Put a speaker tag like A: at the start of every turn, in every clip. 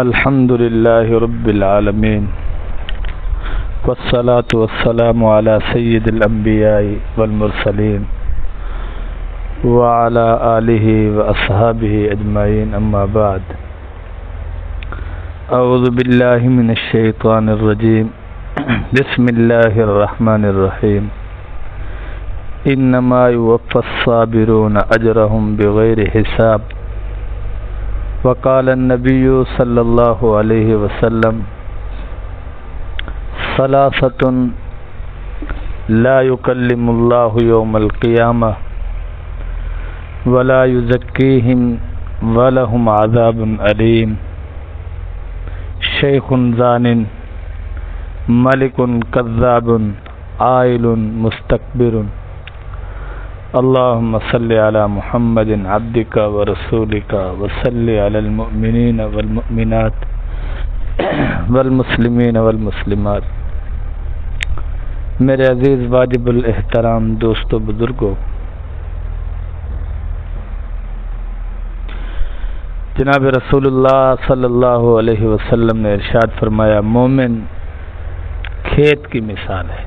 A: الحمد لله رب العالمين والصلاة والسلام على سيد الأنبياء والمرسلين وعلى آله وأصحابه أجمعين أما بعد أعوذ بالله من الشيطان الرجيم بسم الله الرحمن الرحيم إنما يوفى الصابرون أجرهم بغير حساب وقال النبي صلى الله عليه وسلم ثلاثة لا يكلم الله يوم القيامة ولا يزكيهم ولهم عذاب أليم شيخ زان ملك كذاب عائل مستكبر اللهم صل على محمد عبدك ورسولك وصل على المؤمنين والمؤمنات والمسلمین والمسلمات۔ میرے عزیز واجب الاحترام دوستو بزرگوں، جناب رسول اللہ صلی اللہ علیہ وسلم نے ارشاد فرمایا، مومن کھیت کی مثال ہے۔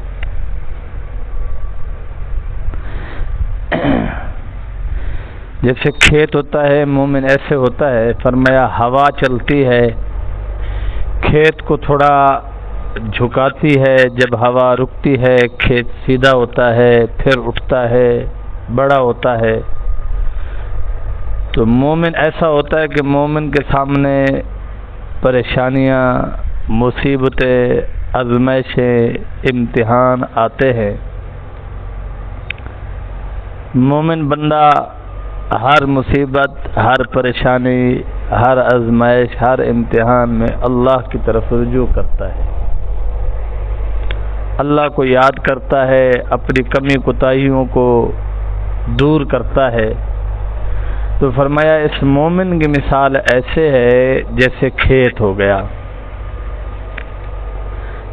A: جیسے کھیت ہوتا ہے، مومن ایسے ہوتا ہے۔ فرمایا ہوا چلتی ہے، کھیت کو تھوڑا جھکاتی ہے، جب ہوا رکتی ہے کھیت سیدھا ہوتا ہے، پھر اٹھتا ہے، بڑا ہوتا ہے۔ تو مومن ایسا ہوتا ہے کہ مومن کے سامنے پریشانیاں، مصیبتیں، آزمائشیں، امتحان آتے ہیں۔ مومن بندہ ہر مصیبت، ہر پریشانی، ہر آزمائش، ہر امتحان میں اللہ کی طرف رجوع کرتا ہے، اللہ کو یاد کرتا ہے، اپنی کمی کوتاہیوں کو دور کرتا ہے۔ تو فرمایا اس مومن کی مثال ایسے ہے جیسے کھیت ہو گیا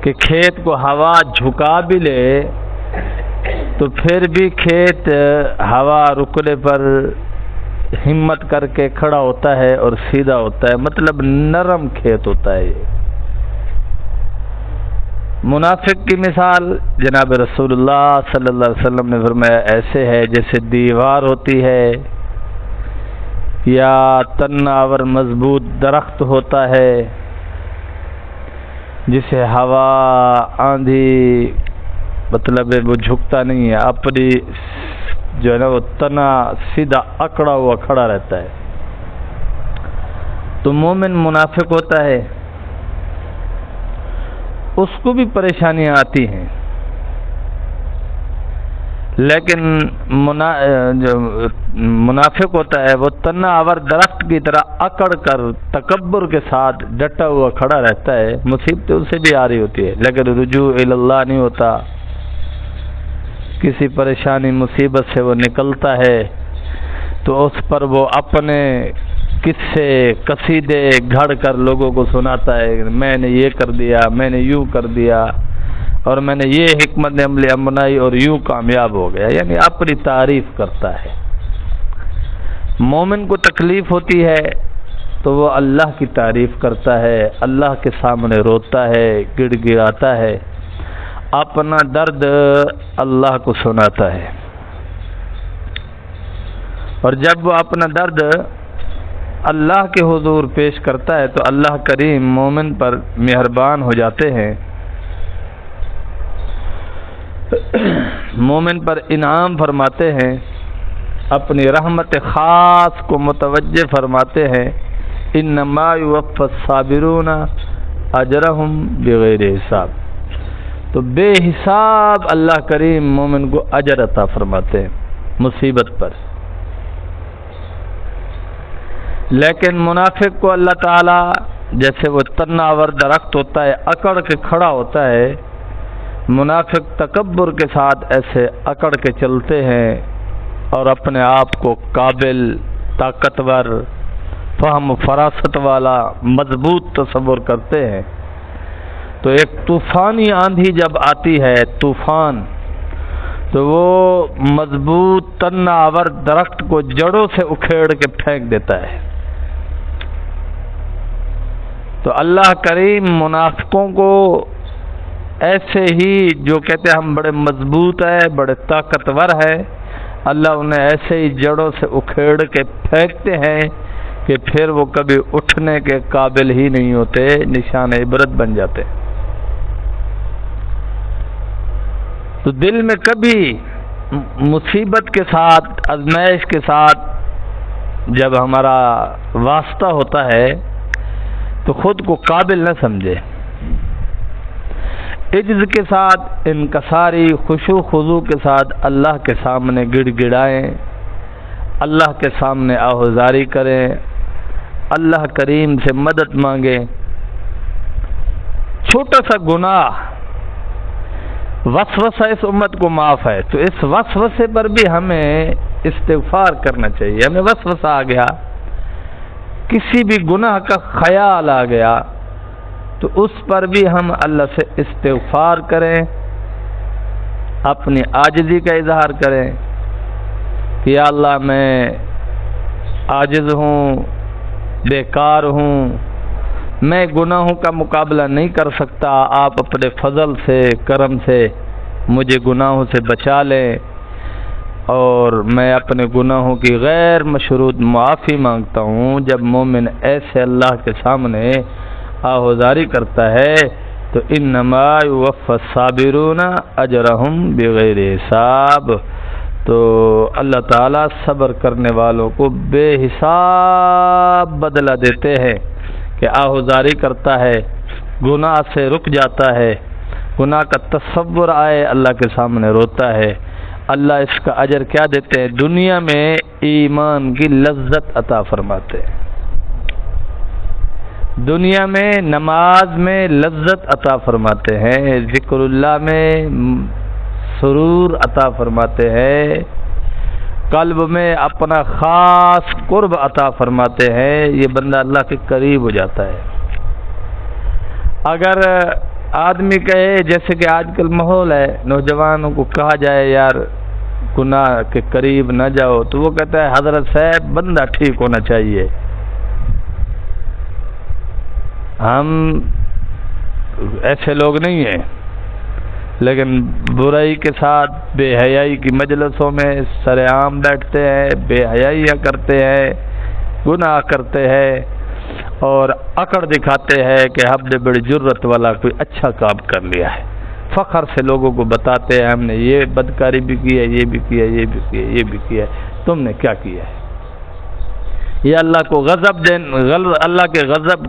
A: کہ کھیت کو ہوا جھکا بھی لے تو پھر بھی کھیت ہوا رکنے پر ہمت کر کے کھڑا ہوتا ہے اور سیدھا ہوتا ہے، مطلب نرم کھیت ہوتا ہے۔ منافق کی مثال جناب رسول اللہ صلی اللہ علیہ وسلم نے فرمایا ایسے ہے جیسے دیوار ہوتی ہے یا تناور مضبوط درخت ہوتا ہے، جسے ہوا، آندھی، مطلب وہ جھکتا نہیں ہے، اپنی جو ہے نا وہ تنا سیدھا اکڑا ہوا کھڑا رہتا ہے۔ تو مومن منافق ہوتا ہے، اس کو بھی پریشانیاں آتی ہیں، لیکن جو منافق ہوتا ہے وہ تنا آور درخت کی طرح اکڑ کر تکبر کے ساتھ ڈٹا ہوا کھڑا رہتا ہے۔ مصیبتیں اسے بھی آ رہی ہوتی ہے لیکن رجوع اللہ نہیں ہوتا، کسی پریشانی مصیبت سے وہ نکلتا ہے تو اس پر وہ اپنے قصے قصیدے گھڑ کر لوگوں کو سناتا ہے، میں نے یہ کر دیا، میں نے یوں کر دیا، اور میں نے یہ حکمت عملی اپنائی اور یوں کامیاب ہو گیا، یعنی اپنی تعریف کرتا ہے۔ مومن کو تکلیف ہوتی ہے تو وہ اللہ کی تعریف کرتا ہے، اللہ کے سامنے روتا ہے، گڑ گڑاتا ہے، اپنا درد اللہ کو سناتا ہے۔ اور جب وہ اپنا درد اللہ کے حضور پیش کرتا ہے تو اللہ کریم مومن پر مہربان ہو جاتے ہیں، مومن پر انعام فرماتے ہیں، اپنی رحمت خاص کو متوجہ فرماتے ہیں۔ انما یوفی الصابرون اجرهم بغیر حساب، تو بے حساب اللہ کریم مومن کو اجر عطا فرماتے ہیں مصیبت پر۔ لیکن منافق کو اللہ تعالی جیسے وہ تناور درخت ہوتا ہے، اکڑ کے کھڑا ہوتا ہے، منافق تکبر کے ساتھ ایسے اکڑ کے چلتے ہیں اور اپنے آپ کو قابل، طاقتور، فہم و فراست والا، مضبوط تصور کرتے ہیں۔ تو ایک طوفانی آندھی جب آتی ہے، طوفان، تو وہ مضبوط تنہ آور درخت کو جڑوں سے اکھیڑ کے پھینک دیتا ہے۔ تو اللہ کریم منافقوں کو ایسے ہی جو کہتے ہیں ہم بڑے مضبوط ہیں، بڑے طاقتور ہیں، اللہ انہیں ایسے ہی جڑوں سے اکھیڑ کے پھینکتے ہیں کہ پھر وہ کبھی اٹھنے کے قابل ہی نہیں ہوتے، نشان عبرت بن جاتے۔ تو دل میں کبھی مصیبت کے ساتھ، آزمائش کے ساتھ جب ہمارا واسطہ ہوتا ہے تو خود کو قابل نہ سمجھے، عجز کے ساتھ، انکساری، خشوع خضوع کے ساتھ اللہ کے سامنے گڑ گڑائیں، اللہ کے سامنے آہوزاری کریں، اللہ کریم سے مدد مانگیں۔ چھوٹا سا گناہ، وسوسہ اس امت کو معاف ہے، تو اس وسوسے پر بھی ہمیں استغفار کرنا چاہیے۔ ہمیں وسوسہ آ گیا، کسی بھی گناہ کا خیال آ گیا تو اس پر بھی ہم اللہ سے استغفار کریں، اپنی عاجزی کا اظہار کریں کہ یا اللہ میں عاجز ہوں، بیکار ہوں، میں گناہوں کا مقابلہ نہیں کر سکتا، آپ اپنے فضل سے، کرم سے مجھے گناہوں سے بچا لیں، اور میں اپنے گناہوں کی غیر مشروط معافی مانگتا ہوں۔ جب مومن ایسے اللہ کے سامنے آہوزاری کرتا ہے تو انما یوفی الصابرون اجرہم بغیر حساب، تو اللہ تعالیٰ صبر کرنے والوں کو بے حساب بدلہ دیتے ہیں کہ آہوزاری کرتا ہے، گناہ سے رک جاتا ہے، گناہ کا تصور آئے اللہ کے سامنے روتا ہے، اللہ اس کا اجر کیا دیتے ہیں؟ دنیا میں ایمان کی لذت عطا فرماتے ہیں، دنیا میں نماز میں لذت عطا فرماتے ہیں، ذکر اللہ میں سرور عطا فرماتے ہیں، قلب میں اپنا خاص قرب عطا فرماتے ہیں، یہ بندہ اللہ کے قریب ہو جاتا ہے۔ اگر آدمی کہے، جیسے کہ آج کل ماحول ہے، نوجوانوں کو کہا جائے یار گناہ کے قریب نہ جاؤ، تو وہ کہتا ہے حضرت صاحب بندہ ٹھیک ہونا چاہیے، ہم ایسے لوگ نہیں ہیں، لیکن برائی کے ساتھ بے حیائی کی مجلسوں میں سر عام بیٹھتے ہیں، بے حیائیاں کرتے ہیں، گناہ کرتے ہیں، اور اکڑ دکھاتے ہیں کہ ہم نے بڑی جرت والا کوئی اچھا کام کر لیا ہے، فخر سے لوگوں کو بتاتے ہیں ہم نے یہ بدکاری بھی کی ہے، یہ بھی کیا، یہ بھی کیا، یہ بھی کیا ہے، تم نے کیا کیا ہے؟ یہ اللہ کو اللہ کے غضب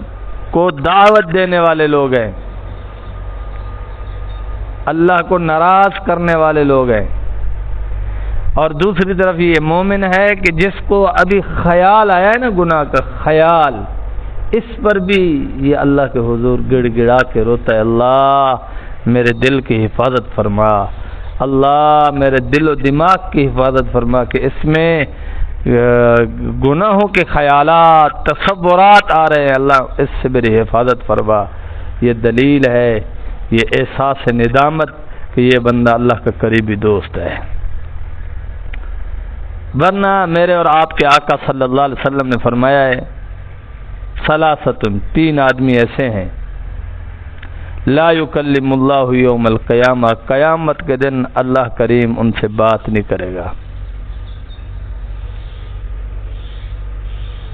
A: کو دعوت دینے والے لوگ ہیں، اللہ کو ناراض کرنے والے لوگ ہیں۔ اور دوسری طرف یہ مومن ہے کہ جس کو ابھی خیال آیا ہے نا گناہ کا خیال، اس پر بھی یہ اللہ کے حضور گڑ گڑا کے روتا ہے، اللہ میرے دل کی حفاظت فرما، اللہ میرے دل و دماغ کی حفاظت فرما کہ اس میں گناہوں کے خیالات، تصورات آ رہے ہیں، اللہ اس سے میری حفاظت فرما۔ یہ دلیل ہے، یہ احساس ندامت کہ یہ بندہ اللہ کا قریبی دوست ہے۔ ورنہ میرے اور آپ کے آقا صلی اللہ علیہ وسلم نے فرمایا ہے، ثلاثۃ، تین آدمی ایسے ہیں، لا یکلم اللہ یوم القیامہ، قیامت کے دن اللہ کریم ان سے بات نہیں کرے گا،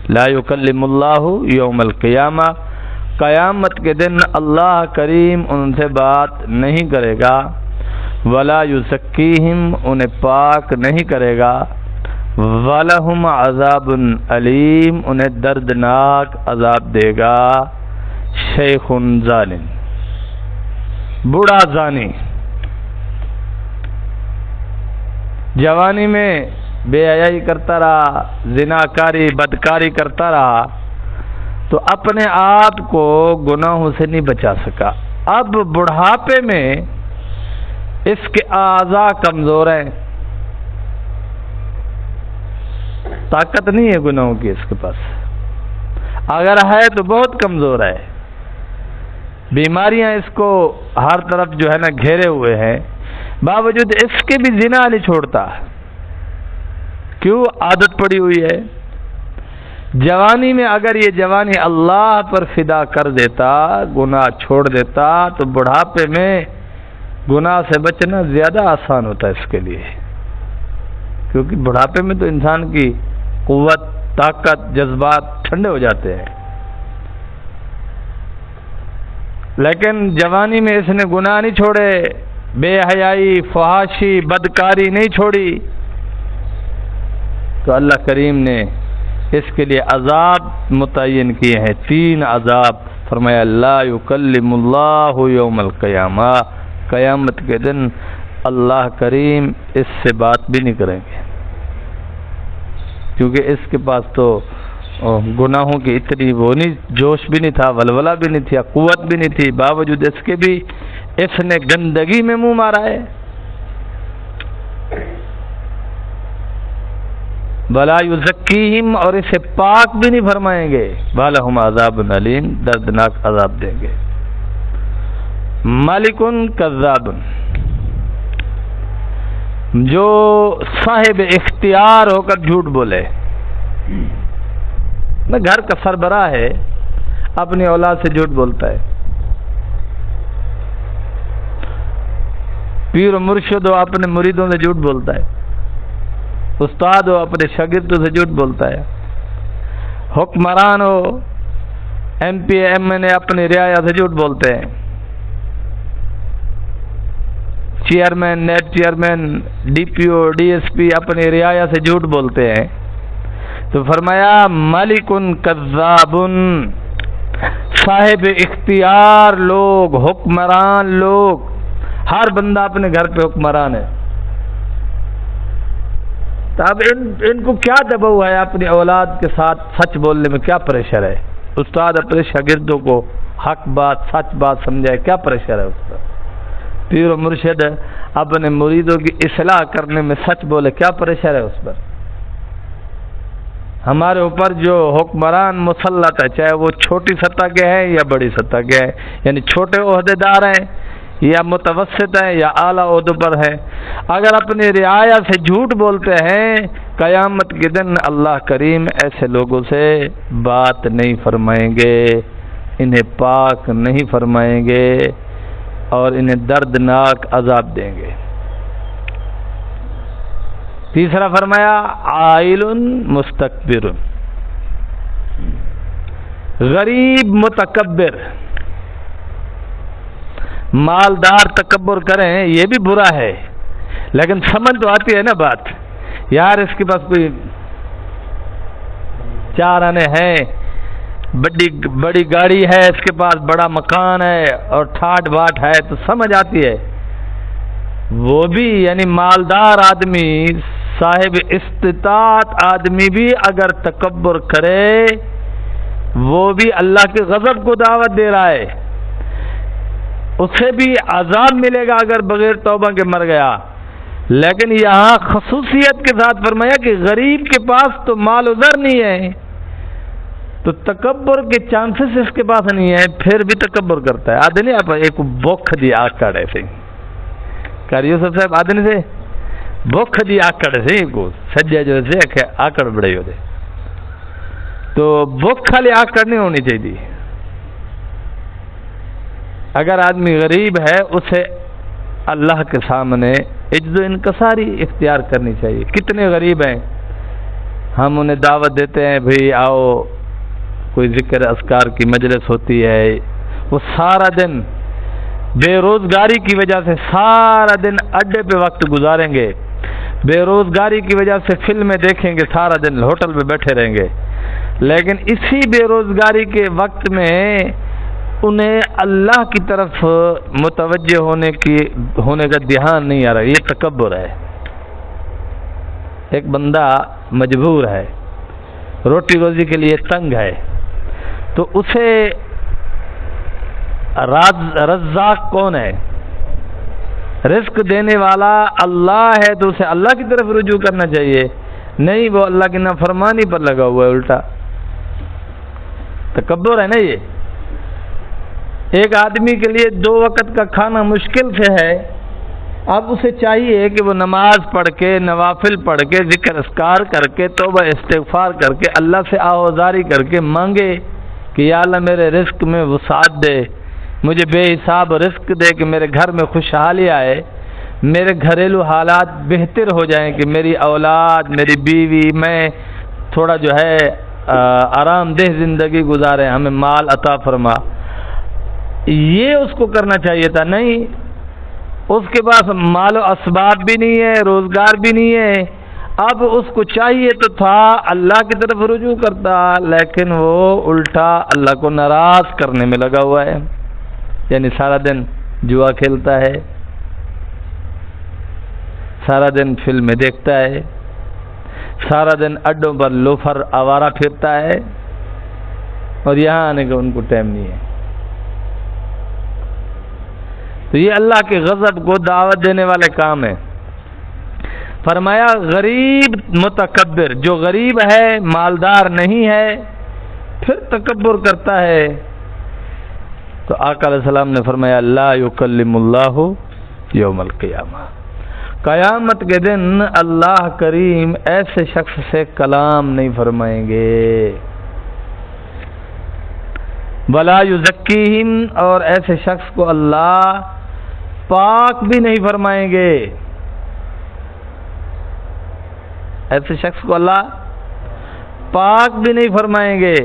A: لا یکلم اللہ یوم القیامہ، قیامت کے دن اللہ کریم ان سے بات نہیں کرے گا، ولا یزکیہم، انہیں پاک نہیں کرے گا، وَلَهُمْ عَذَابٌ علیم، انہیں دردناک عذاب دے گا، شیخ ظالم، بوڑھا زانی، جوانی میں بے حیائی کرتا رہا، زناکاری بدکاری کرتا رہا تو اپنے آپ کو گناہوں سے نہیں بچا سکا، اب بڑھاپے میں اس کے اعضاء کمزور ہیں، طاقت نہیں ہے گناہوں کی اس کے پاس، اگر ہے تو بہت کمزور ہے، بیماریاں اس کو ہر طرف جو ہے نا گھیرے ہوئے ہیں، باوجود اس کے بھی زنا نہیں چھوڑتا، کیوں؟ عادت پڑی ہوئی ہے، جوانی میں اگر یہ جوانی اللہ پر فدا کر دیتا، گناہ چھوڑ دیتا، تو بڑھاپے میں گناہ سے بچنا زیادہ آسان ہوتا ہے اس کے لیے، کیونکہ بڑھاپے میں تو انسان کی قوت، طاقت، جذبات ٹھنڈے ہو جاتے ہیں۔ لیکن جوانی میں اس نے گناہ نہیں چھوڑے، بے حیائی، فحاشی، بدکاری نہیں چھوڑی، تو اللہ کریم نے اس کے لیے عذاب متعین کیے ہیں، 3 عذاب فرمایا، لا یکلم اللہ یوم القیامہ، قیامت کے دن اللہ کریم اس سے بات بھی نہیں کریں گے، کیونکہ اس کے پاس تو گناہوں کی اتنی وہ نہیں، جوش بھی نہیں تھا، ولولہ بھی نہیں تھی، قوت بھی نہیں تھی، باوجود اس کے بھی اس نے گندگی میں منہ مارا ہے۔ بلا یزکیہم، اور اسے پاک بھی نہیں فرمائیں گے، وَلَهُمْ عَذَابٌ علیم، دردناک عذاب دیں گے۔ مالکن کذاب، جو صاحب اختیار ہو کر جھوٹ بولے، میں گھر کا سربراہ ہے، اپنی اولاد سے جھوٹ بولتا ہے، پیر و مرشد ہو اپنے مریدوں سے جھوٹ بولتا ہے، استاد ہو اپنے شاگردوں سے جھوٹ بولتا ہے، حکمران ہو، M P M N A اپنی رعایا سے جھوٹ بولتے ہیں، chairman, NAB chairman, D P O, D S P اپنی رعایا سے جھوٹ بولتے ہیں، تو فرمایا ملکن کذابن، صاحب اختیار لوگ، حکمران لوگ، ہر بندہ اپنے گھر پہ حکمران ہے، تو اب ان کو کیا دباؤ ہے اپنی اولاد کے ساتھ سچ بولنے میں، کیا پریشر ہے؟ استاد اپنے شاگردوں کو حق بات، سچ بات سمجھائے، کیا پریشر ہے اس پر؟ پیر و مرشد اپنے مریدوں کی اصلاح کرنے میں سچ بولے، کیا پریشر ہے اس پر؟ ہمارے اوپر جو حکمران مسلط ہے، چاہے وہ چھوٹی سطح کے ہیں یا بڑی سطح کے ہیں، یعنی چھوٹے عہدیدار ہیں یا متوسط ہیں یا اعلیٰ عہدوں پر ہیں، اگر اپنی رعایا سے جھوٹ بولتے ہیں، قیامت کے دن اللہ کریم ایسے لوگوں سے بات نہیں فرمائیں گے، انہیں پاک نہیں فرمائیں گے اور انہیں دردناک عذاب دیں گے۔ تیسرا فرمایا عائل مستکبر، غریب متکبر، مالدار تکبر کریں یہ بھی برا ہے، لیکن سمجھ تو آتی ہے نا بات، یار اس کے پاس کوئی 4 آنے ہیں، بڑی گاڑی ہے، اس کے پاس بڑا مکان ہے اور ٹھاٹ باٹ ہے، تو سمجھ آتی ہے۔ وہ بھی یعنی مالدار آدمی، صاحب استطاعت آدمی بھی اگر تکبر کرے، وہ بھی اللہ کے غضب کو دعوت دے رہا ہے، اسے بھی عذاب ملے گا اگر بغیر توبہ کے مر گیا۔ لیکن یہاں خصوصیت کے ساتھ فرمایا کہ غریب کے پاس تو مال و زر نہیں ہے، تو تکبر کے چانسز اس کے پاس نہیں ہے، پھر بھی تکبر کرتا ہے۔ آدھے آپ ایک بوکھ دی آکڑ ایسے کر یوسف صاحب، آدھے سے بوکھ دی آکڑ سے کو سجے جو سے آکڑ بڑے ہوتے، تو بوکھ خالی آکڑ نہیں ہونی چاہیے۔ اگر آدمی غریب ہے اسے اللہ کے سامنے عجز و انکساری اختیار کرنی چاہیے۔ کتنے غریب ہیں، ہم انہیں دعوت دیتے ہیں، بھئی آؤ، کوئی ذکر اذکار کی مجلس ہوتی ہے، وہ سارا دن بے روزگاری کی وجہ سے سارا دن اڈے پہ وقت گزاریں گے، بے روزگاری کی وجہ سے فلمیں دیکھیں گے، سارا دن ہوٹل پہ بیٹھے رہیں گے، لیکن اسی بے روزگاری کے وقت میں انہیں اللہ کی طرف متوجہ ہونے کا دھیان نہیں آ رہا۔ یہ تکبر ہے۔ ایک بندہ مجبور ہے، روٹی روزی کے لیے تنگ ہے، تو اسے رزاق کون ہے؟ رزق دینے والا اللہ ہے، تو اسے اللہ کی طرف رجوع کرنا چاہیے، نہیں وہ اللہ کی نافرمانی پر لگا ہوا ہے الٹا۔ تکبر ہے نا یہ۔ ایک آدمی کے لیے 2 وقت کا کھانا مشکل سے ہے، اب اسے چاہیے کہ وہ نماز پڑھ کے، نوافل پڑھ کے، ذکر اذکار کر کے، توبہ استغفار کر کے، اللہ سے آہوازاری کر کے مانگے کہ یا اللہ میرے رزق میں وسعت دے، مجھے بے حساب رزق دے، کہ میرے گھر میں خوشحالی آئے، میرے گھریلو حالات بہتر ہو جائیں، کہ میری اولاد، میری بیوی، میں تھوڑا جو ہے آرام دہ زندگی گزارے، ہمیں مال عطا فرما۔ یہ اس کو کرنا چاہیے تھا، نہیں، اس کے پاس مال و اسباب بھی نہیں ہے، روزگار بھی نہیں ہے۔ اب اس کو چاہیے تو تھا اللہ کی طرف رجوع کرتا، لیکن وہ الٹا اللہ کو ناراض کرنے میں لگا ہوا ہے، یعنی سارا دن جوا کھیلتا ہے، سارا دن فلمیں دیکھتا ہے، سارا دن اڈوں پر لوفر آوارہ پھرتا ہے، اور یہاں آنے کا ان کو ٹائم نہیں ہے۔ تو یہ اللہ کے غضب کو دعوت دینے والے کام ہیں۔ فرمایا غریب متکبر، جو غریب ہے، مالدار نہیں ہے، پھر تکبر کرتا ہے، تو آقا علیہ السلام نے فرمایا لا یکلم اللہ یوم القیامہ، قیامت کے دن اللہ کریم ایسے شخص سے کلام نہیں فرمائیں گے، ولا یزکیہم، اور ایسے شخص کو اللہ پاک بھی نہیں فرمائیں گے، ایسے شخص کو اللہ پاک بھی نہیں فرمائیں گے،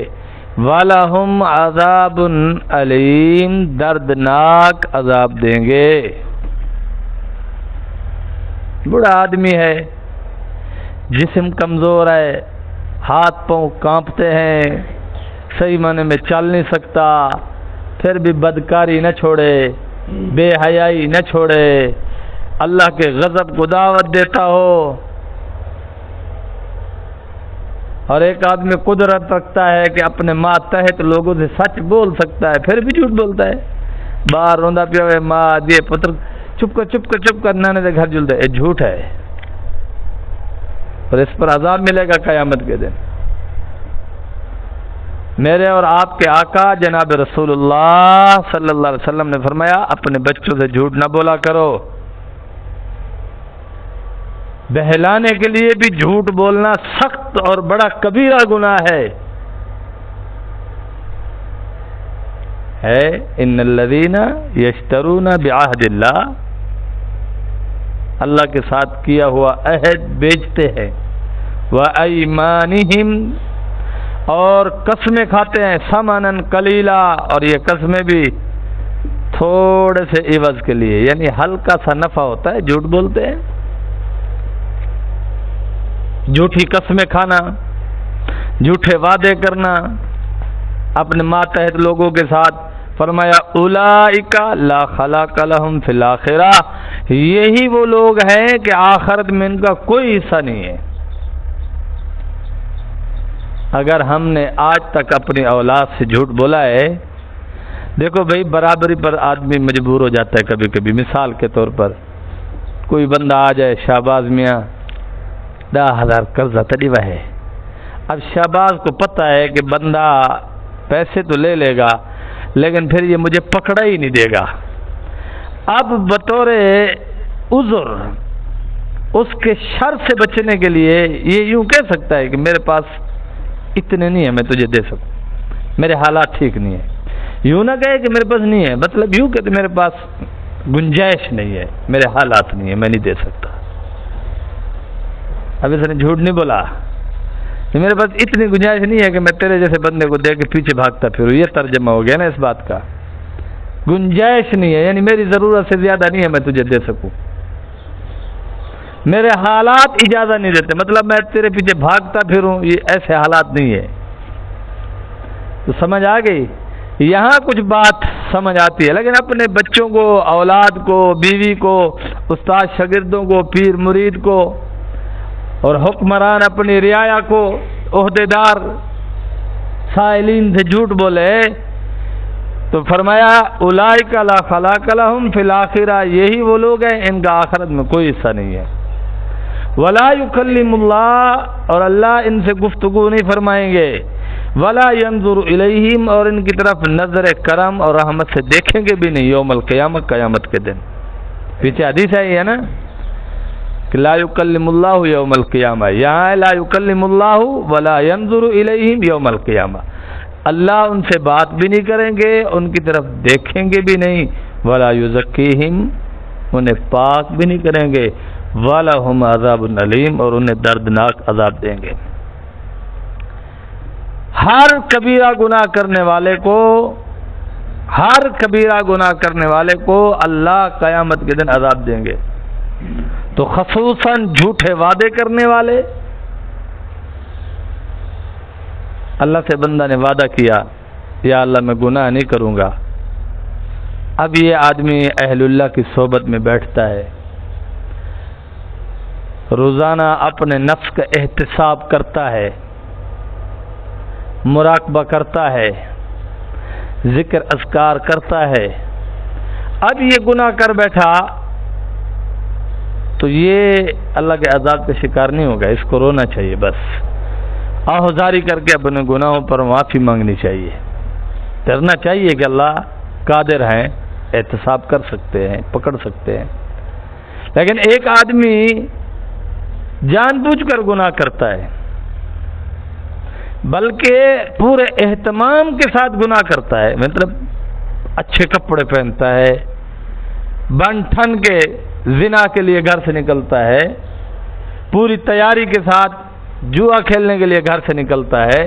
A: وَلَهُمْ عَذَابٌ علیم، دردناک عذاب دیں گے۔ بڑا آدمی ہے، جسم کمزور ہے، ہاتھ پاؤں کانپتے ہیں، صحیح معنی میں چل نہیں سکتا، پھر بھی بدکاری نہ چھوڑے، بے حیائی نہ چھوڑے، اللہ کے غضب کو دعوت دیتا ہو، اور ایک آدمی قدرت رکھتا ہے کہ اپنے ماتحت لوگوں سے سچ بول سکتا ہے، پھر بھی جھوٹ بولتا ہے، باہر روندا پیا ہوئے ماں دیے پتر چپ کر نانے سے گھر جلتا ہے، یہ جھوٹ ہے، اور اس پر عذاب ملے گا قیامت کے دن۔ میرے اور آپ کے آقا جناب رسول اللہ صلی اللہ علیہ وسلم نے فرمایا اپنے بچوں سے جھوٹ نہ بولا کرو، بہلانے کے لیے بھی جھوٹ بولنا سخت اور بڑا کبیرہ گناہ ہے۔ ان الذین یشترون بعہد اللہ، اللہ کے ساتھ کیا ہوا عہد بیچتے ہیں، وَأَيْمَانِهِمْ، اور قسمیں کھاتے ہیں، ثمناً قلیلا، اور یہ قسمیں بھی تھوڑے سے عوض کے لیے، یعنی ہلکا سا نفع ہوتا ہے، جھوٹ بولتے ہیں، جھوٹی قسمیں کھانا، جھوٹے وعدے کرنا اپنے ماتحت لوگوں کے ساتھ۔ فرمایا اولئک لا خلاق لہم فی الآخرہ، یہی وہ لوگ ہیں کہ آخرت میں ان کا کوئی حصہ نہیں ہے۔ اگر ہم نے آج تک اپنی اولاد سے جھوٹ بولا ہے، دیکھو بھائی برابری پر آدمی مجبور ہو جاتا ہے کبھی کبھی۔ مثال کے طور پر کوئی بندہ آ جائے، شہباز میاں 10,000 قرضہ تڑیوا ہے، اب شہباز کو پتہ ہے کہ بندہ پیسے تو لے لے گا لیکن پھر یہ مجھے پکڑا ہی نہیں دے گا، اب بطور عذر اس کے شر سے بچنے کے لیے یہ یوں کہہ سکتا ہے کہ میرے پاس اتنے نہیں ہے میں تجھے دے سکوں، میرے حالات ٹھیک نہیں ہے، یوں نہ کہے کہ میرے پاس نہیں ہے، مطلب یوں کہ میرے پاس گنجائش نہیں ہے، میرے حالات نہیں ہے، میں نہیں دے سکتا۔ اب اس نے جھوٹ نہیں بولا کہ میرے پاس اتنی گنجائش نہیں ہے کہ میں تیرے جیسے بندے کو دے کے پیچھے بھاگتا پھروں، یہ ترجمہ ہو گیا نا اس بات کا، گنجائش نہیں ہے یعنی میری ضرورت سے زیادہ نہیں ہے میں تجھے دے سکوں، میرے حالات اجازت نہیں دیتے، مطلب میں تیرے پیچھے بھاگتا پھروں، یہ ایسے حالات نہیں ہے۔ تو سمجھ آ گئی؟ یہاں کچھ بات سمجھ آتی ہے، لیکن اپنے بچوں کو، اولاد کو، بیوی کو، استاد شاگردوں کو، پیر مرید کو، اور حکمران اپنی رعایا کو، عہدے دار سائلین سے جھوٹ بولے، تو فرمایا اولئک لا خلاق لہم فی الآخرہ، یہی وہ لوگ ہیں ان کا آخرت میں کوئی حصہ نہیں ہے۔ ولا یکلم اللہ، اور اللہ ان سے گفتگو نہیں فرمائیں گے، ولا ینظر الیہم، اور ان کی طرف نظر کرم اور رحمت سے دیکھیں گے بھی نہیں، یوم القیامت، قیامت کے دن۔ پیچھے حدیث ہے یہ نا کہ لا یکلم اللہ یوم القیامہ، یہاں لا یکلم اللہ ولا ینظر الیہم یوم القیامہ، اللہ ان سے بات بھی نہیں کریں گے، ان کی طرف دیکھیں گے بھی نہیں، ولا یزکیہم، انہیں پاک بھی نہیں کریں گے، وَلَهُمْ عَذَابٌ علیم، اور انہیں دردناک عذاب دیں گے۔ ہر کبیرہ گناہ کرنے والے کو اللہ قیامت کے دن عذاب دیں گے۔ تو خصوصاً جھوٹے وعدے کرنے والے، اللہ سے بندہ نے وعدہ کیا یا اللہ میں گناہ نہیں کروں گا، اب یہ آدمی اہل اللہ کی صحبت میں بیٹھتا ہے، روزانہ اپنے نفس کا احتساب کرتا ہے، مراقبہ کرتا ہے، ذکر اذکار کرتا ہے، اب یہ گناہ کر بیٹھا تو یہ اللہ کے عذاب کا شکار نہیں ہوگا، اس کو رونا چاہیے، بس آہذاری کر کے اپنے گناہوں پر معافی مانگنی چاہیے، ڈرنا چاہیے کہ اللہ قادر ہیں، احتساب کر سکتے ہیں، پکڑ سکتے ہیں۔ لیکن ایک آدمی جان بوجھ کر گناہ کرتا ہے، بلکہ پورے اہتمام کے ساتھ گناہ کرتا ہے، مطلب اچھے کپڑے پہنتا ہے، بن ٹھن کے زنا کے لیے گھر سے نکلتا ہے، پوری تیاری کے ساتھ جوا کھیلنے کے لیے گھر سے نکلتا ہے،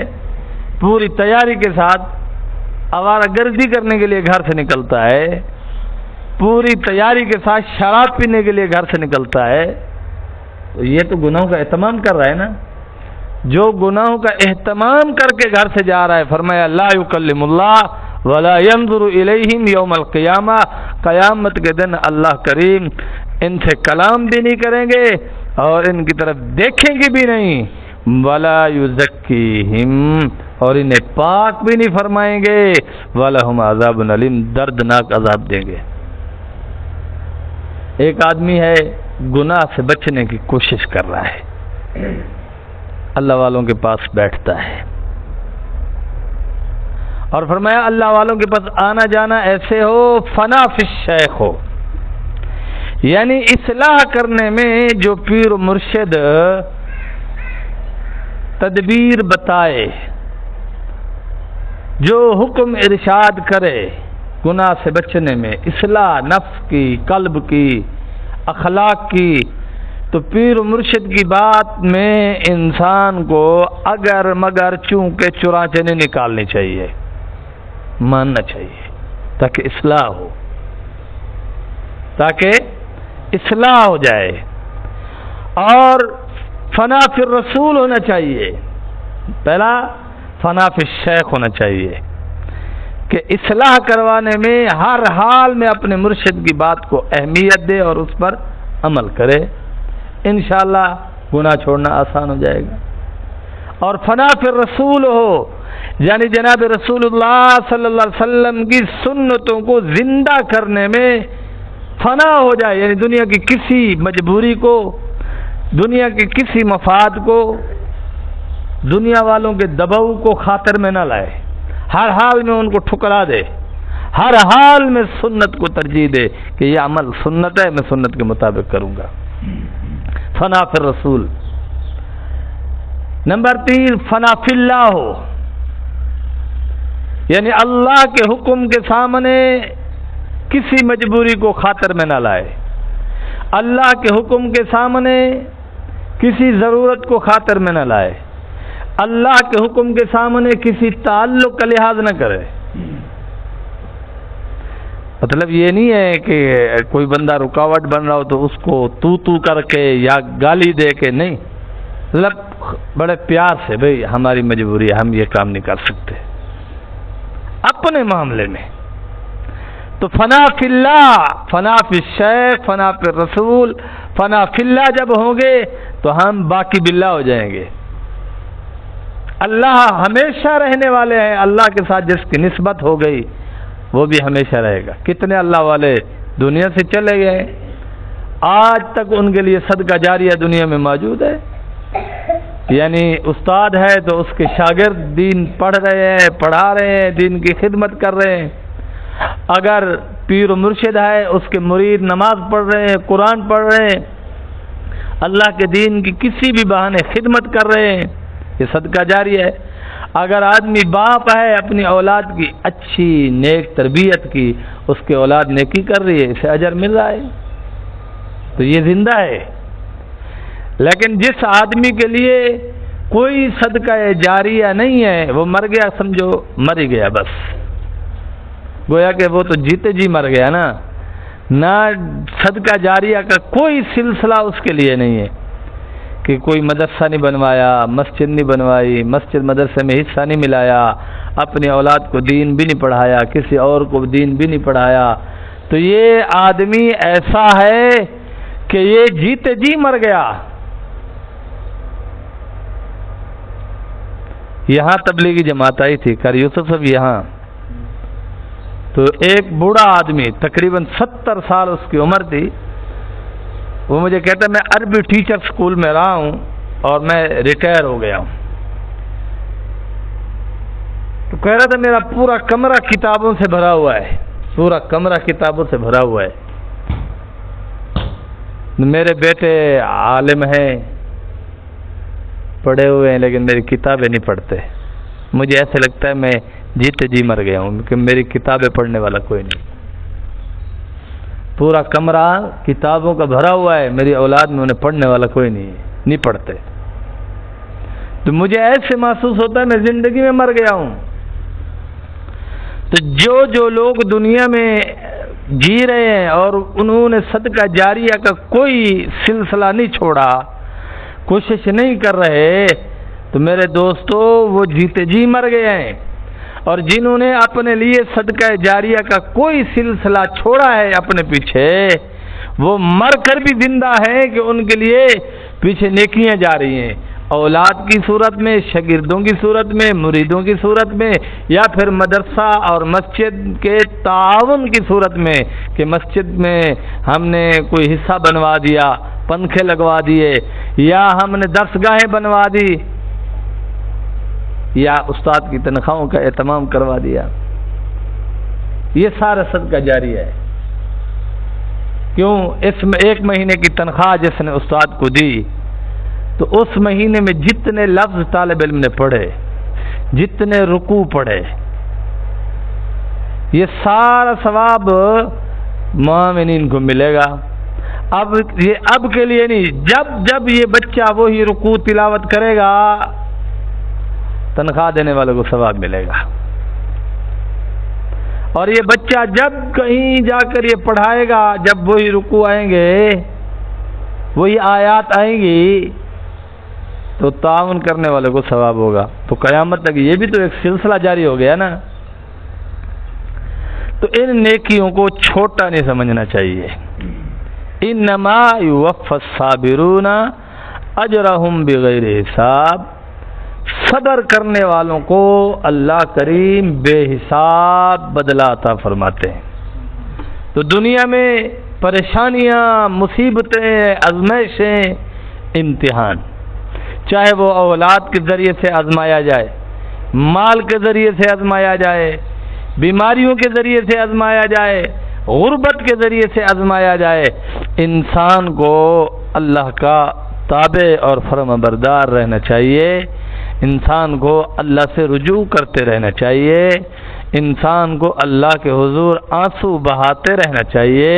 A: پوری تیاری کے ساتھ آوارہ گردی کرنے کے لیے گھر سے نکلتا ہے، پوری تیاری کے ساتھ شراب پینے کے لیے گھر سے نکلتا ہے، تو یہ تو گناہوں کا اہتمام کر رہا ہے نا۔ جو گناہوں کا اہتمام کر کے گھر سے جا رہا ہے، فرمایا لا یکلم اللہ ولا ینظر الیہم یوم القیامہ، قیامت کے دن اللہ کریم ان سے کلام بھی نہیں کریں گے اور ان کی طرف دیکھیں گے بھی نہیں، ولا یزکیہم، اور انہیں پاک بھی نہیں فرمائیں گے، وَلَهُمْ عَذَابٌ علیم، دردناک عذاب دیں گے۔ ایک آدمی ہے گناہ سے بچنے کی کوشش کر رہا ہے، اللہ والوں کے پاس بیٹھتا ہے، اور فرمایا اللہ والوں کے پاس آنا جانا ایسے ہو فنا فی الشیخ ہو، یعنی اصلاح کرنے میں جو پیر و مرشد تدبیر بتائے، جو حکم ارشاد کرے گناہ سے بچنے میں، اصلاح نفس کی، قلب کی، اخلاق کی، تو پیر و مرشد کی بات میں انسان کو اگر مگر چونکہ چنانچہ نہیں نکالنی چاہیے، ماننا چاہیے، تاکہ اصلاح ہو جائے۔ اور فنا فی الرسول ہونا چاہیے، پہلا فنا فی الشیخ ہونا چاہیے، کہ اصلاح کروانے میں ہر حال میں اپنے مرشد کی بات کو اہمیت دے اور اس پر عمل کرے، انشاءاللہ گناہ چھوڑنا آسان ہو جائے گا۔ اور فنا فی الرسول ہو، یعنی جناب رسول اللہ صلی اللہ علیہ وسلم کی سنتوں کو زندہ کرنے میں فنا ہو جائے، یعنی دنیا کی کسی مجبوری کو، دنیا کے کسی مفاد کو، دنیا والوں کے دباؤ کو خاطر میں نہ لائے، ہر حال میں ان کو ٹھکرا دے، ہر حال میں سنت کو ترجیح دے کہ یہ عمل سنت ہے، میں سنت کے مطابق کروں گا۔ فنا فی الرسول۔ نمبر 3 فنا فی اللہ ہو، یعنی اللہ کے حکم کے سامنے کسی مجبوری کو خاطر میں نہ لائے، اللہ کے حکم کے سامنے کسی ضرورت کو خاطر میں نہ لائے، اللہ کے حکم کے سامنے کسی تعلق کا لحاظ نہ کرے۔ مطلب یہ نہیں ہے کہ کوئی بندہ رکاوٹ بن رہا ہو تو اس کو تو کر کے یا گالی دے کے، نہیں، مطلب بڑے پیار سے، بھئی ہماری مجبوری ہے، ہم یہ کام نہیں کر سکتے، اپنے معاملے میں۔ تو فنا فی اللہ، فنا فی الشیخ، فنا فی الرسول، فنا فی اللہ جب ہوں گے تو ہم باقی باللہ ہو جائیں گے۔ اللہ ہمیشہ رہنے والے ہیں، اللہ کے ساتھ جس کی نسبت ہو گئی وہ بھی ہمیشہ رہے گا۔ کتنے اللہ والے دنیا سے چلے گئے، آج تک ان کے لیے صدقہ جاریہ دنیا میں موجود ہے، یعنی استاد ہے تو اس کے شاگرد دین پڑھ رہے ہیں، پڑھا رہے ہیں، دین کی خدمت کر رہے ہیں۔ اگر پیر و مرشد ہے، اس کے مرید نماز پڑھ رہے ہیں، قرآن پڑھ رہے ہیں، اللہ کے دین کی کسی بھی بہانے خدمت کر رہے ہیں، یہ صدقہ جاری ہے۔ اگر آدمی باپ ہے، اپنی اولاد کی اچھی نیک تربیت کی، اس کی اولاد نیکی کر رہی ہے، اسے اجر مل رہا ہے، تو یہ زندہ ہے۔ لیکن جس آدمی کے لیے کوئی صدقہ جاریہ نہیں ہے، وہ مر گیا، سمجھو مر ہی گیا، بس گویا کہ وہ تو جیتے جی مر گیا نا، نہ صدقہ جاریہ کا کوئی سلسلہ اس کے لیے نہیں ہے کہ کوئی مدرسہ نہیں بنوایا، مسجد نہیں بنوائی، مسجد مدرسے میں حصہ نہیں ملایا، اپنی اولاد کو دین بھی نہیں پڑھایا، کسی اور کو دین بھی نہیں پڑھایا، تو یہ آدمی ایسا ہے کہ یہ جیتے جی مر گیا۔ یہاں تبلیغی جماعت آئی تھی قاری یوسف صاحب یہاں، تو ایک بوڑھا آدمی تقریباً 70 سال اس کی عمر تھی، وہ مجھے کہتا ہے میں عربی ٹیچر سکول میں رہا ہوں اور میں ریٹائر ہو گیا ہوں، تو کہہ رہا تھا میرا پورا کمرہ کتابوں سے بھرا ہوا ہے، پورا کمرہ کتابوں سے بھرا ہوا ہے، میرے بیٹے عالم ہیں، پڑھے ہوئے ہیں، لیکن میری کتابیں نہیں پڑھتے، مجھے ایسے لگتا ہے میں جیتے جی مر گیا ہوں کہ میری کتابیں پڑھنے والا کوئی نہیں، پورا کمرہ کتابوں کا بھرا ہوا ہے، میری اولاد میں انہیں پڑھنے والا کوئی نہیں پڑھتے، تو مجھے ایسے محسوس ہوتا ہے میں زندگی میں مر گیا ہوں۔ تو جو لوگ دنیا میں جی رہے ہیں اور انہوں نے صدقہ جاریہ کا کوئی سلسلہ نہیں چھوڑا، کوشش نہیں کر رہے، تو میرے دوستو وہ جیتے جی مر گئے ہیں، اور جنہوں نے اپنے لیے صدقہ جاریہ کا کوئی سلسلہ چھوڑا ہے اپنے پیچھے، وہ مر کر بھی زندہ ہیں کہ ان کے لیے پیچھے نیکیاں جا رہی ہیں، اولاد کی صورت میں، شاگردوں کی صورت میں، مریدوں کی صورت میں، یا پھر مدرسہ اور مسجد کے تعاون کی صورت میں کہ مسجد میں ہم نے کوئی حصہ بنوا دیا، پنکھے لگوا دیے، یا ہم نے درسگاہیں بنوا دی، یا استاد کی تنخواہوں کا اہتمام کروا دیا، یہ سارا صدقہ جاری ہے۔ کیوں؟ اس میں 1 مہینے کی تنخواہ جس نے استاد کو دی، تو اس مہینے میں جتنے لفظ طالب علم نے پڑھے، جتنے رکوع پڑھے، یہ سارا ثواب مومنین کو ملے گا۔ اب کے لیے نہیں، جب یہ بچہ وہی رکوع تلاوت کرے گا، تنخواہ دینے والے کو ثواب ملے گا، اور یہ بچہ جب کہیں جا کر یہ پڑھائے گا، جب وہی رکوع آئیں گے، وہی آیات آئیں گی، تو تعاون کرنے والے کو ثواب ہوگا، تو قیامت تک یہ بھی تو ایک سلسلہ جاری ہو گیا نا۔ تو ان نیکیوں کو چھوٹا نہیں سمجھنا چاہیے۔ انما یوفی الصابرون اجرہم بغیر حساب، صبر کرنے والوں کو اللہ کریم بے حساب بدلہ عطا فرماتے ہیں۔ تو دنیا میں پریشانیاں، مصیبتیں، آزمائشیں، امتحان، چاہے وہ اولاد کے ذریعے سے آزمایا جائے، مال کے ذریعے سے آزمایا جائے، بیماریوں کے ذریعے سے آزمایا جائے، غربت کے ذریعے سے آزمایا جائے، انسان کو اللہ کا تابع اور فرمانبردار رہنا چاہیے، انسان کو اللہ سے رجوع کرتے رہنا چاہیے، انسان کو اللہ کے حضور آنسو بہاتے رہنا چاہیے،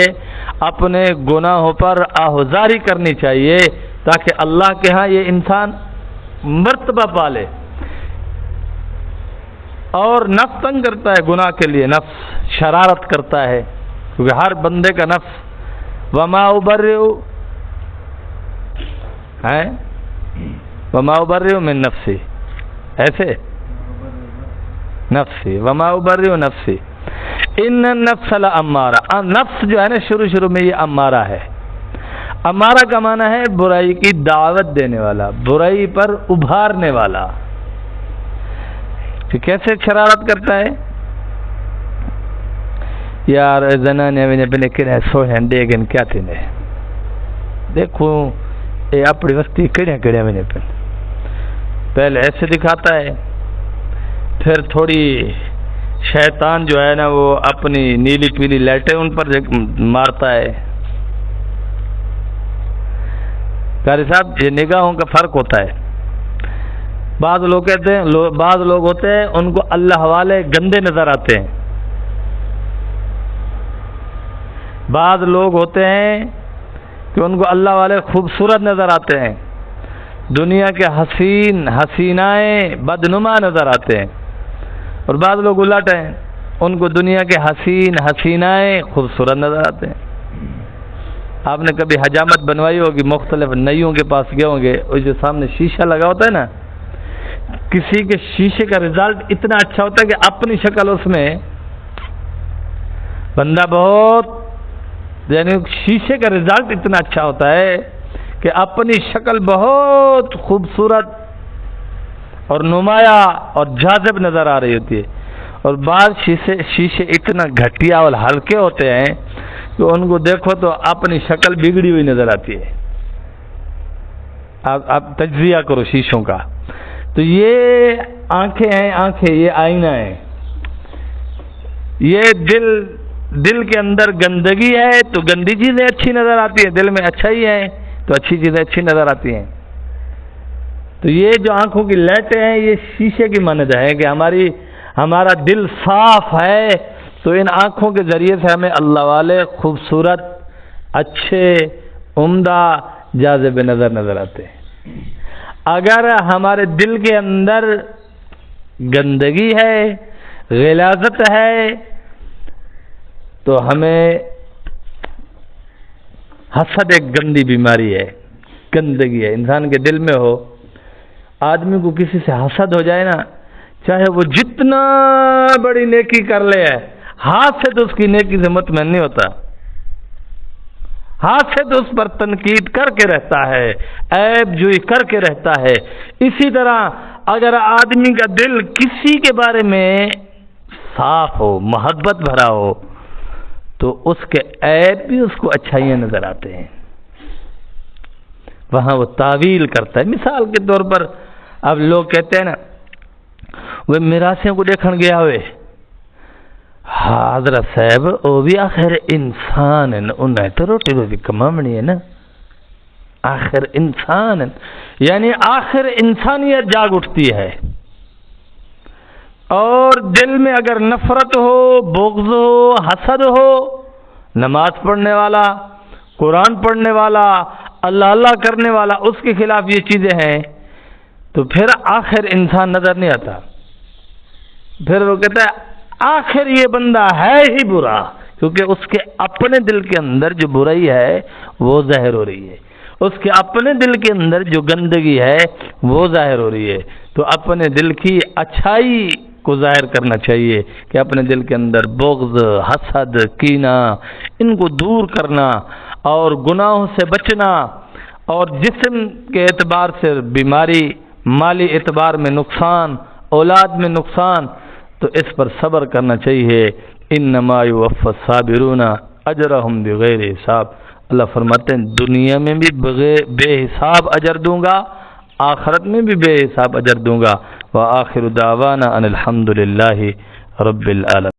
A: اپنے گناہوں پر آہذاری کرنی چاہیے، تاکہ اللہ کے ہاں یہ انسان مرتبہ پالے۔ اور نفس تنگ کرتا ہے گناہ کے لیے، نفس شرارت کرتا ہے، کیونکہ ہر بندے کا نفس وما ابرئ ہے وما ابرئ من نفسی، ایسے نفسی وما ابرئ نفسی ان النفس لامارہ، نفس جو ہے نا شروع میں یہ امارہ ہے۔ امارہ کا معنی ہے برائی کی دعوت دینے والا، برائی پر ابھارنے والا۔ تو کیسے شرارت کرتا ہے؟ یار زنانے میں بنے کرے سوہن دیگن کیا تھی نے دیکھو اے اپنی وستی کڑیاں میں نے پہلے ایسے دکھاتا ہے، پھر تھوڑی شیطان جو ہے نا وہ اپنی نیلی پیلی لائٹیں ان پر مارتا ہے۔ قاری صاحب یہ نگاہوں کا فرق ہوتا ہے۔ بعض لوگ کہتے ہیں، بعض لوگ ہوتے ہیں ان کو اللہ والے گندے نظر آتے ہیں، بعض لوگ ہوتے ہیں کہ ان کو اللہ والے خوبصورت نظر آتے ہیں، دنیا کے حسین حسینائیں بدنما نظر آتے ہیں، اور بعض لوگ الٹ ہیں، ان کو دنیا کے حسین حسینائیں خوبصورت نظر آتے ہیں۔ آپ نے کبھی حجامت بنوائی ہوگی، مختلف نئیوں کے پاس گئے ہوں گے، اور جو سامنے شیشہ لگا ہوتا ہے نا، کسی کے شیشے کا رزلٹ اتنا اچھا ہوتا ہے کہ اپنی شکل اس میں بندہ بہت، یعنی شیشے کا رزلٹ اتنا اچھا ہوتا ہے کہ اپنی شکل بہت خوبصورت اور نمایاں اور جاذب نظر آ رہی ہوتی ہے، اور بعض شیشے اتنا گھٹیا اور ہلکے ہوتے ہیں کہ ان کو دیکھو تو اپنی شکل بگڑی ہوئی نظر آتی ہے۔ آپ تجزیہ کرو شیشوں کا۔ تو یہ آنکھیں ہیں، آنکھیں یہ آئینہ ہیں، یہ دل کے اندر گندگی ہے تو گندی چیزیں اچھی نظر آتی ہیں، دل میں اچھائی ہے تو اچھی چیزیں اچھی نظر آتی ہیں۔ تو یہ جو آنکھوں کی لائٹیں ہیں یہ شیشے کی مانند ہے کہ ہمارا دل صاف ہے تو ان آنکھوں کے ذریعے سے ہمیں اللہ والے خوبصورت، اچھے، عمدہ، جاذب نظر آتے ہیں۔ اگر ہمارے دل کے اندر گندگی ہے، غلاظت ہے، تو ہمیں حسد ایک گندی بیماری ہے، گندگی ہے، انسان کے دل میں ہو۔ آدمی کو کسی سے حسد ہو جائے نا، چاہے وہ جتنا بڑی نیکی کر لے، ہاتھ سے تو اس کی نیکی سے مطمئن نہیں ہوتا، ہاتھ سے تو اس پر تنقید کر کے رہتا ہے، عیب جوئی کر کے رہتا ہے۔ اسی طرح اگر آدمی کا دل کسی کے بارے میں صاف ہو، محبت بھرا ہو، تو اس کے عیب بھی اس کو اچھائیاں نظر آتے ہیں، وہاں وہ تعویل کرتا ہے۔ مثال کے طور پر اب لوگ کہتے ہیں نا، وہ میراثیوں کو دیکھن گیا ہوئے، حضرت صاحب وہ بھی آخر انسان ہے، انہیں تو روٹی روٹی کمامنی ہے نا، آخر انسان ہے، یعنی آخر انسانیت جاگ اٹھتی ہے، اور دل میں اگر نفرت ہو، بغض ہو، حسد ہو، نماز پڑھنے والا، قرآن پڑھنے والا، اللہ اللہ کرنے والا، اس کے خلاف یہ چیزیں ہیں، تو پھر آخر انسان نظر نہیں آتا، پھر وہ کہتا ہے آخر یہ بندہ ہے ہی برا، کیونکہ اس کے اپنے دل کے اندر جو برائی ہے وہ ظاہر ہو رہی ہے، اس کے اپنے دل کے اندر جو گندگی ہے وہ ظاہر ہو رہی ہے۔ تو اپنے دل کی اچھائی کو ظاہر کرنا چاہیے کہ اپنے دل کے اندر بغض، حسد، کینہ، ان کو دور کرنا، اور گناہوں سے بچنا، اور جسم کے اعتبار سے بیماری، مالی اعتبار میں نقصان، اولاد میں نقصان، تو اس پر صبر کرنا چاہیے۔ انما یوفی الصابرون اجرہم بغیر حساب، اللہ فرماتے ہیں دنیا میں بھی بے حساب اجر دوں گا، آخرت میں بھی بے حساب اجر دوں گا۔ وآخر دعوانا ان الحمد للہ رب العالمین۔